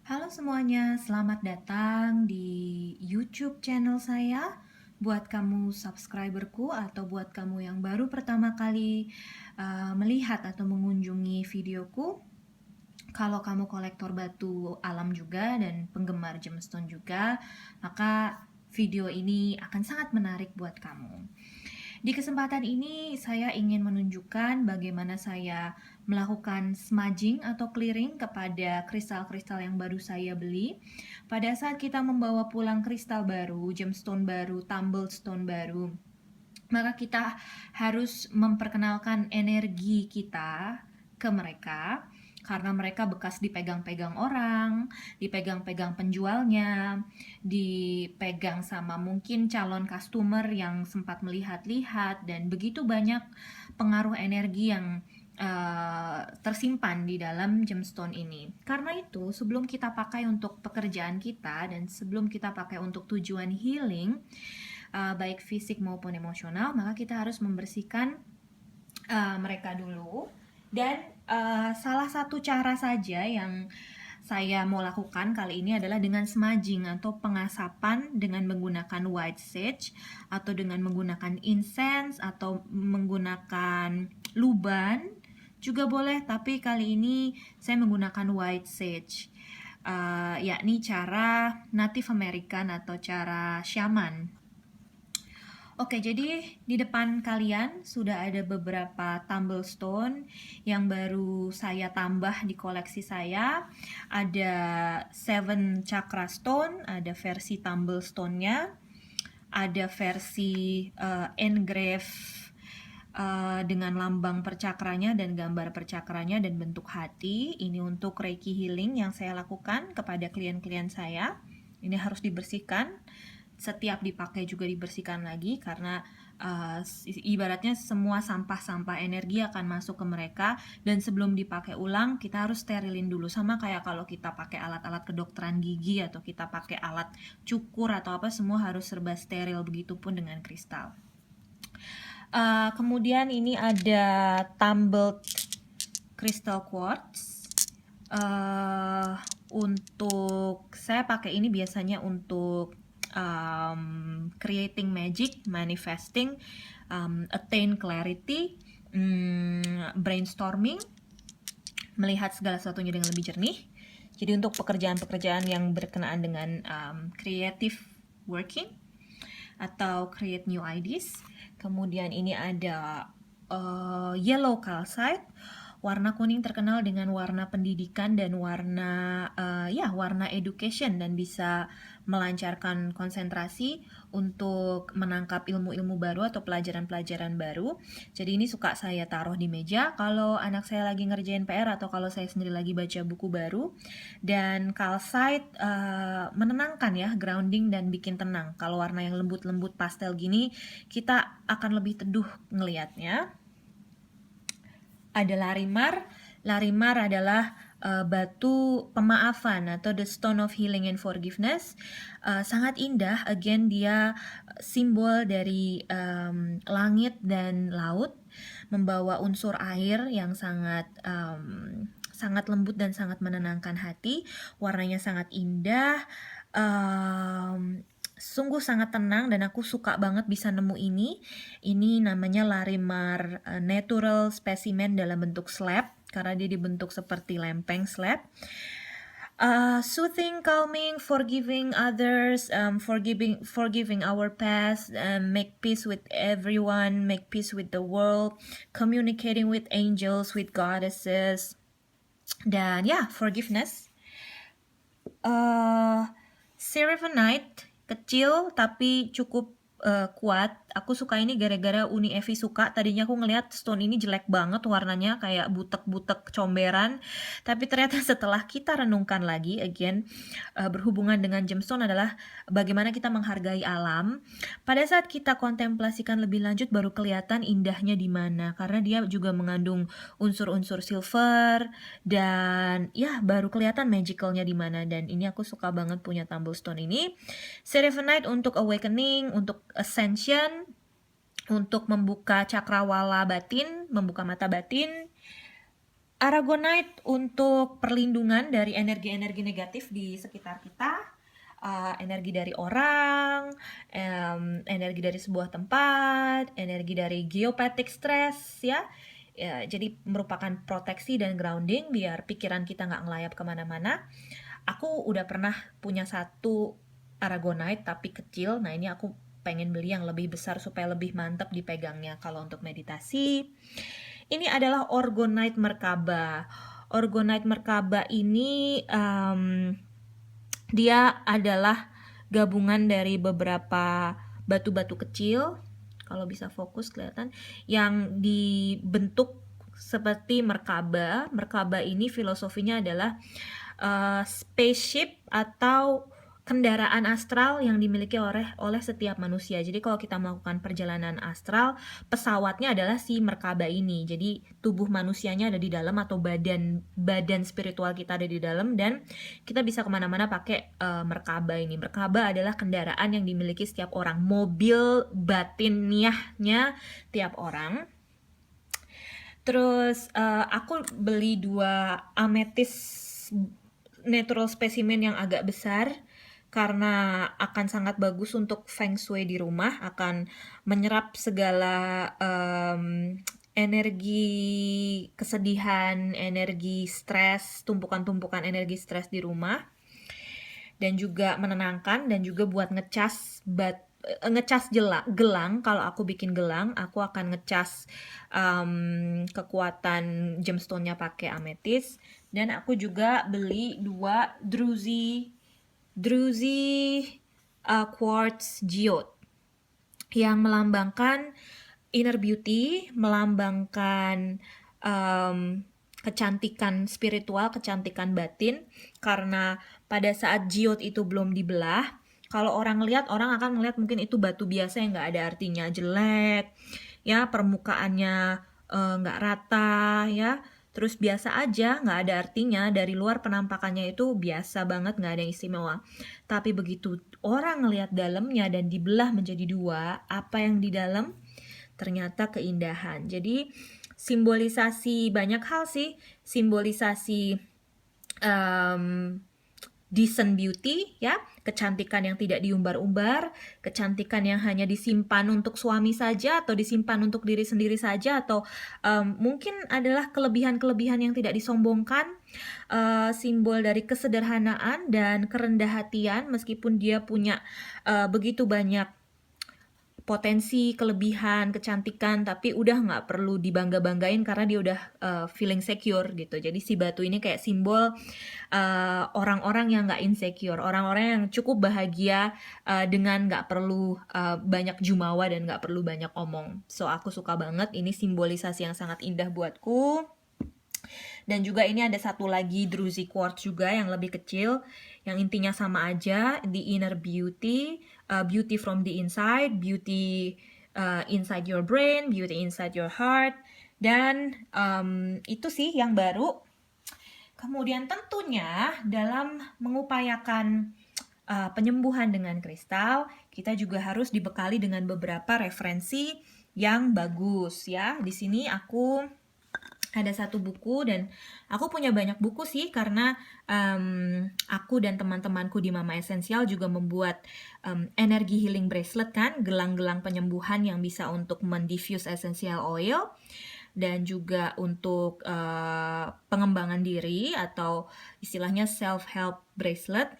Halo semuanya, selamat datang di YouTube channel saya. Buat kamu subscriberku atau buat kamu yang baru pertama kali melihat atau mengunjungi videoku, kalau kamu kolektor batu alam juga dan penggemar gemstone juga, maka video ini akan sangat menarik buat kamu. Di kesempatan ini saya ingin menunjukkan bagaimana saya melakukan smudging atau clearing kepada kristal-kristal yang baru saya beli. Pada saat kita membawa pulang kristal baru, gemstone baru, tumbled stone baru, maka kita harus memperkenalkan energi kita ke mereka, karena mereka bekas dipegang-pegang orang, dipegang-pegang penjualnya, dipegang sama mungkin calon customer yang sempat melihat-lihat, dan begitu banyak pengaruh energi yang tersimpan di dalam gemstone ini. Karena itu, sebelum kita pakai untuk pekerjaan kita dan sebelum kita pakai untuk tujuan healing, baik fisik maupun emosional, maka kita harus membersihkan mereka dulu. Dan salah satu cara saja yang saya mau lakukan kali ini adalah dengan smudging atau pengasapan dengan menggunakan white sage atau dengan menggunakan incense atau menggunakan luban juga boleh, tapi kali ini saya menggunakan white sage, yakni cara Native American atau cara shaman. Oke, jadi di depan kalian sudah ada beberapa tumble stone yang baru saya tambah di koleksi saya. Ada 7 chakra stone, ada versi tumble stone-nya, ada versi engrave dengan lambang percakranya dan gambar percakranya dan bentuk hati. Ini untuk Reiki healing yang saya lakukan kepada klien-klien saya. Ini harus dibersihkan. Setiap dipakai juga dibersihkan lagi, karena ibaratnya semua sampah-sampah energi akan masuk ke mereka, dan sebelum dipakai ulang kita harus sterilin dulu, sama kayak kalau kita pakai alat-alat kedokteran gigi atau kita pakai alat cukur atau apa, semua harus serba steril, begitupun dengan kristal. Kemudian ini ada tumbled crystal quartz. Untuk saya pakai ini biasanya untuk creating magic, manifesting, attain clarity, brainstorming, melihat segala sesuatunya dengan lebih jernih. Jadi untuk pekerjaan-pekerjaan yang berkenaan dengan creative working atau create new ideas. Kemudian ini ada yellow calcite. Warna kuning terkenal dengan warna pendidikan dan warna warna education, dan bisa melancarkan konsentrasi untuk menangkap ilmu-ilmu baru atau pelajaran-pelajaran baru. Jadi ini suka saya taruh di meja kalau anak saya lagi ngerjain PR atau kalau saya sendiri lagi baca buku baru. Dan calcite menenangkan ya, grounding dan bikin tenang. Kalau warna yang lembut-lembut pastel gini, kita akan lebih teduh ngelihatnya. Ada larimar. Larimar adalah batu pemaafan atau the stone of healing and forgiveness. Sangat indah. Again, dia simbol dari langit dan laut, membawa unsur air yang sangat sangat lembut dan sangat menenangkan hati. Warnanya sangat indah. Sungguh sangat tenang, dan aku suka banget bisa nemu ini. Ini namanya larimar natural specimen dalam bentuk slab, karena dia dibentuk seperti lempeng slab. Soothing, calming, forgiving others, forgiving our past, make peace with everyone, make peace with the world, communicating with angels, with goddesses, dan forgiveness. Seraphonite, kecil tapi cukup kuat. Aku suka ini gara-gara Uni Evi suka. Tadinya aku ngelihat stone ini jelek banget warnanya, kayak butek-butek comberan. Tapi ternyata setelah kita renungkan lagi, again, berhubungan dengan gemstone adalah bagaimana kita menghargai alam. Pada saat kita kontemplasikan lebih lanjut, baru kelihatan indahnya di mana. Karena dia juga mengandung unsur-unsur silver, dan baru kelihatan magicalnya di mana. Dan ini aku suka banget punya tumble stone ini. Seraphonite untuk awakening, untuk ascension, untuk membuka cakrawala batin, membuka mata batin. Aragonite untuk perlindungan dari energi-energi negatif di sekitar kita, energi dari orang, energi dari sebuah tempat, energi dari geopathic stress ya. Ya, jadi merupakan proteksi dan grounding biar pikiran kita nggak ngelayap kemana-mana. Aku udah pernah punya satu Aragonite tapi kecil. Nah ini aku pengen beli yang lebih besar supaya lebih mantap dipegangnya kalau untuk meditasi. Ini adalah Orgonite Merkaba. Orgonite Merkaba ini dia adalah gabungan dari beberapa batu-batu kecil, kalau bisa fokus kelihatan, yang dibentuk seperti merkaba. Merkaba ini filosofinya adalah spaceship atau kendaraan astral yang dimiliki oleh setiap manusia. Jadi kalau kita melakukan perjalanan astral, pesawatnya adalah si merkaba ini. Jadi tubuh manusianya ada di dalam atau badan spiritual kita ada di dalam, dan kita bisa kemana-mana pakai merkaba ini. Merkaba adalah kendaraan yang dimiliki setiap orang, mobil batiniahnya tiap orang. Terus aku beli 2 ametis natural specimen yang agak besar karena akan sangat bagus untuk feng shui di rumah, akan menyerap segala energi kesedihan, energi stres, tumpukan-tumpukan energi stres di rumah, dan juga menenangkan, dan juga buat ngecas gelang. Kalau aku bikin gelang, aku akan ngecas kekuatan gemstone-nya pakai ametis. Dan aku juga beli 2 druzy quartz geode yang melambangkan inner beauty, melambangkan kecantikan spiritual, kecantikan batin. Karena pada saat geode itu belum dibelah, kalau orang lihat, orang akan melihat mungkin itu batu biasa yang nggak ada artinya, jelek, ya permukaannya nggak rata, ya. Terus biasa aja, nggak ada artinya, dari luar penampakannya itu biasa banget, nggak ada yang istimewa. Tapi begitu orang ngelihat dalamnya dan dibelah menjadi 2, apa yang di dalam? Ternyata keindahan. Jadi simbolisasi banyak hal sih, simbolisasi decent beauty ya, kecantikan yang tidak diumbar-umbar, kecantikan yang hanya disimpan untuk suami saja atau disimpan untuk diri sendiri saja, atau mungkin adalah kelebihan-kelebihan yang tidak disombongkan, simbol dari kesederhanaan dan kerendah hatian meskipun dia punya begitu banyak potensi, kelebihan, kecantikan, tapi udah nggak perlu dibangga-banggain karena dia udah feeling secure gitu. Jadi si batu ini kayak simbol orang-orang yang nggak insecure, orang-orang yang cukup bahagia dengan nggak perlu banyak jumawa dan nggak perlu banyak omong. So aku suka banget, ini simbolisasi yang sangat indah buatku. Dan juga ini ada satu lagi druzy quartz juga yang lebih kecil, yang intinya sama aja, the inner beauty, beauty from the inside, beauty inside your brain, beauty inside your heart. Dan itu sih yang baru. Kemudian tentunya dalam mengupayakan penyembuhan dengan kristal, kita juga harus dibekali dengan beberapa referensi yang bagus ya. Di sini aku ada satu buku, dan aku punya banyak buku sih karena aku dan teman-temanku di Mama Esensial juga membuat energy healing bracelet kan, gelang-gelang penyembuhan yang bisa untuk mendiffuse essential oil dan juga untuk pengembangan diri atau istilahnya self-help bracelet.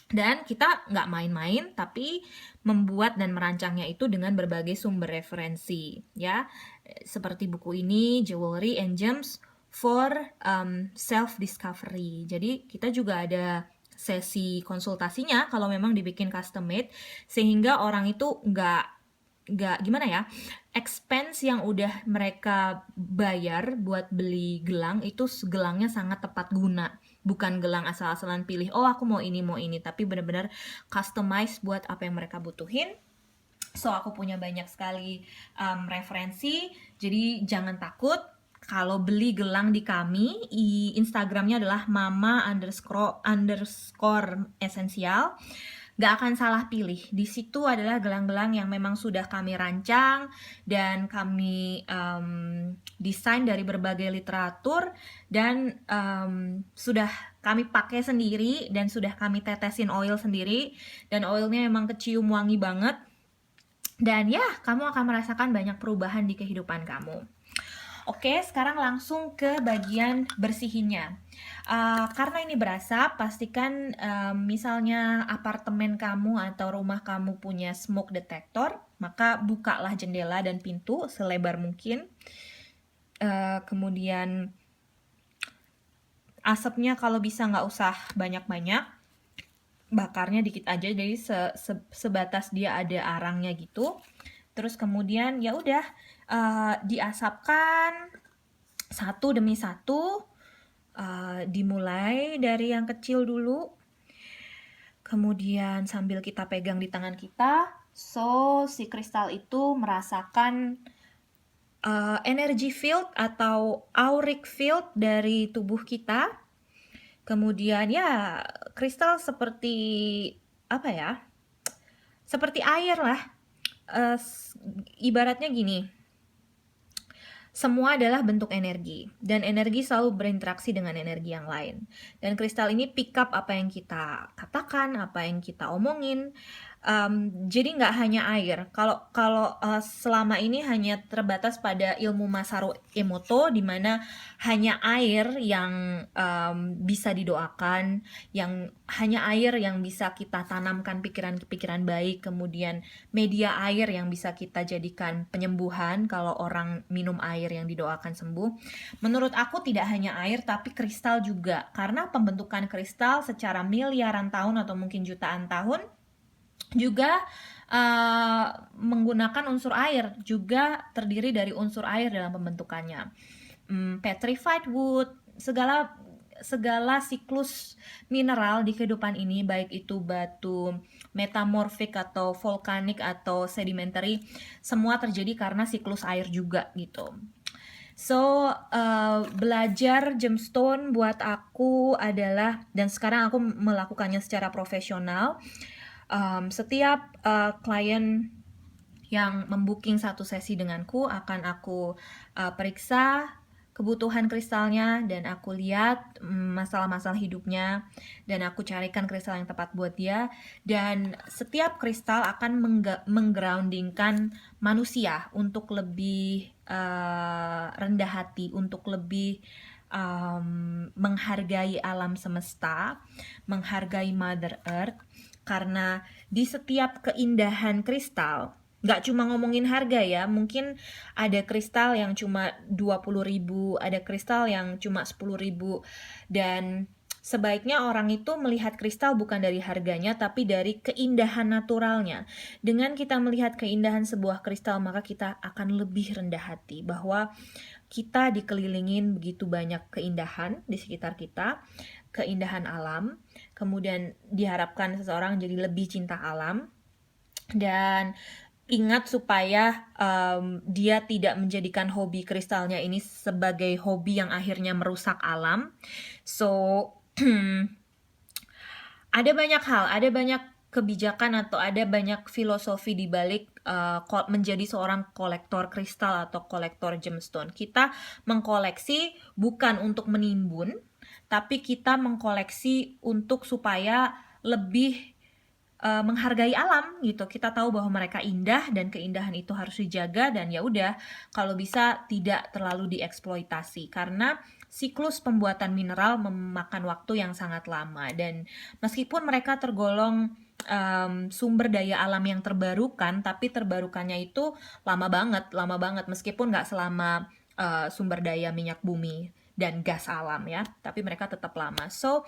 Dan kita nggak main-main, tapi membuat dan merancangnya itu dengan berbagai sumber referensi, ya. Seperti buku ini, Jewelry and Gems for Self-Discovery. Jadi kita juga ada sesi konsultasinya kalau memang dibikin custom made, sehingga orang itu nggak gimana ya, expense yang udah mereka bayar buat beli gelang itu gelangnya sangat tepat guna, bukan gelang asal-asalan pilih, oh aku mau ini, tapi benar-benar customize buat apa yang mereka butuhin. So aku punya banyak sekali referensi, jadi jangan takut kalau beli gelang di kami. Instagramnya adalah mama__esensial. Gak akan salah pilih. Di situ adalah gelang-gelang yang memang sudah kami rancang dan kami desain dari berbagai literatur dan sudah kami pakai sendiri dan sudah kami tetesin oil sendiri, dan oilnya emang kecium wangi banget. Dan ya, kamu akan merasakan banyak perubahan di kehidupan kamu. Oke, sekarang langsung ke bagian bersihinnya. Karena ini berasap, pastikan misalnya apartemen kamu atau rumah kamu punya smoke detector, maka bukalah jendela dan pintu selebar mungkin. Kemudian asapnya kalau bisa nggak usah banyak-banyak, bakarnya dikit aja, jadi sebatas dia ada arangnya gitu. Terus kemudian ya udah diasapkan satu demi satu. Dimulai dari yang kecil dulu, kemudian sambil kita pegang di tangan kita, so si kristal itu merasakan energy field atau auric field dari tubuh kita. Kemudian ya, kristal seperti apa ya, seperti air lah. Ibaratnya gini, semua adalah bentuk energi, dan energi selalu berinteraksi dengan energi yang lain. Dan kristal ini pick up apa yang kita katakan, apa yang kita omongin. Jadi nggak hanya air. Kalau selama ini hanya terbatas pada ilmu Masaru Emoto, di mana hanya air yang bisa didoakan, yang hanya air yang bisa kita tanamkan pikiran-pikiran baik, kemudian media air yang bisa kita jadikan penyembuhan kalau orang minum air yang didoakan sembuh. Menurut aku tidak hanya air, tapi kristal juga, karena pembentukan kristal secara miliaran tahun atau mungkin jutaan tahun juga menggunakan unsur air, juga terdiri dari unsur air dalam pembentukannya. Petrified wood, segala siklus mineral di kehidupan ini, baik itu batu metamorfik atau volkanik atau sedimentary, semua terjadi karena siklus air juga gitu. So, belajar gemstone buat aku adalah, dan sekarang aku melakukannya secara profesional. Setiap klien yang membooking satu sesi denganku akan aku periksa kebutuhan kristalnya, dan aku lihat masalah-masalah hidupnya, dan aku carikan kristal yang tepat buat dia. Dan setiap kristal akan menggroundingkan manusia untuk lebih rendah hati, untuk lebih menghargai alam semesta, menghargai Mother Earth. Karena di setiap keindahan kristal, nggak cuma ngomongin harga ya, mungkin ada kristal yang cuma 20.000, ada kristal yang cuma 10.000, dan sebaiknya orang itu melihat kristal bukan dari harganya, tapi dari keindahan naturalnya. Dengan kita melihat keindahan sebuah kristal, maka kita akan lebih rendah hati bahwa kita dikelilingin begitu banyak keindahan di sekitar kita, keindahan alam. Kemudian diharapkan seseorang jadi lebih cinta alam, dan ingat supaya dia tidak menjadikan hobi kristalnya ini sebagai hobi yang akhirnya merusak alam. So ada banyak hal, ada banyak kebijakan atau ada banyak filosofi di balik menjadi seorang kolektor kristal atau kolektor gemstone. Kita mengkoleksi bukan untuk menimbun, tapi kita mengkoleksi untuk supaya lebih menghargai alam gitu. Kita tahu bahwa mereka indah dan keindahan itu harus dijaga, dan ya udah, kalau bisa tidak terlalu dieksploitasi, karena siklus pembuatan mineral memakan waktu yang sangat lama. Dan meskipun mereka tergolong sumber daya alam yang terbarukan, tapi terbarukannya itu lama banget, meskipun nggak selama sumber daya minyak bumi dan gas alam ya, tapi mereka tetap lama. So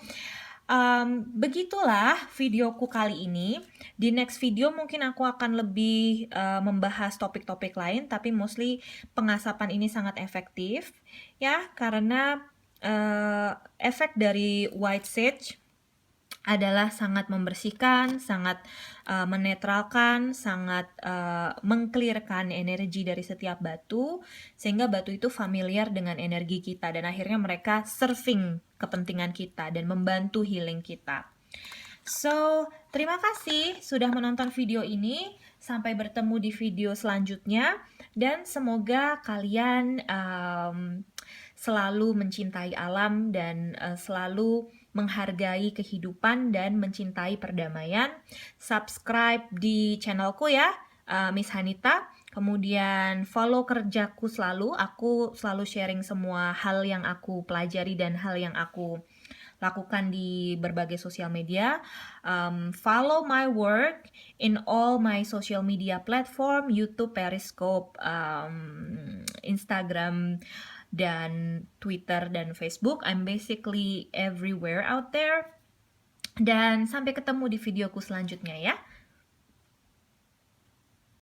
begitulah videoku kali ini. Di next video mungkin aku akan lebih membahas topik-topik lain, tapi mostly pengasapan ini sangat efektif ya, karena efek dari white sage adalah sangat membersihkan, sangat menetralkan, sangat mengclearkan energi dari setiap batu, sehingga batu itu familiar dengan energi kita, dan akhirnya mereka serving kepentingan kita dan membantu healing kita. So, terima kasih sudah menonton video ini. Sampai bertemu di video selanjutnya. Dan semoga kalian selalu mencintai alam dan selalu menghargai kehidupan dan mencintai perdamaian. Subscribe di channelku ya, Miss Hanita. Kemudian follow kerjaku selalu. Aku selalu sharing semua hal yang aku pelajari dan hal yang aku lakukan di berbagai sosial media. Follow my work in all my social media platform, YouTube, Periscope, Instagram, dan Twitter dan Facebook. I'm basically everywhere out there. Dan sampai ketemu di videoku selanjutnya ya.